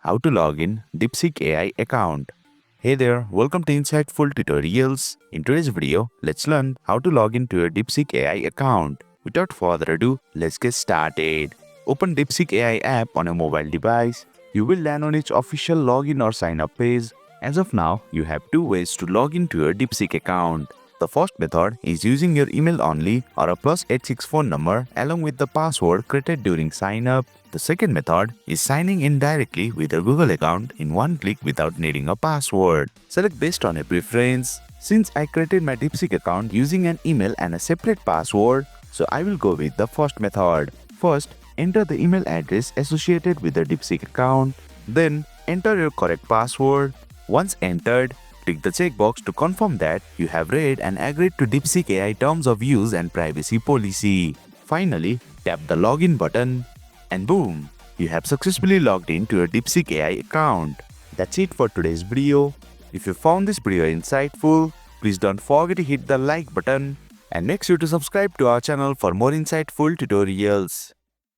How to log in Deepseek AI account. Hey there, welcome to Insightful Tutorials. In today's video, let's learn how to log into your Deepseek AI account. Without further ado, let's get started. Open Deepseek AI app on a mobile device. You will land on its official login or sign up page. As of now, you have two ways to log into your Deepseek account. The first method is using your email only or a +86 phone number along with the password created during sign up. The second method is signing in directly with your Google account in one click without needing a password. Select based on a preference. Since I created my Deepseek account using an email and a separate password, so I will go with the first method. First, enter the email address associated with the Deepseek account. Then, enter your correct password. Once entered, click the checkbox to confirm that you have read and agreed to Deepseek AI terms of use and privacy policy. Finally, tap the login button. And boom, you have successfully logged into your Deepseek AI account. That's it for today's video. If you found this video insightful, please don't forget to hit the like button and make sure to subscribe to our channel for more insightful tutorials.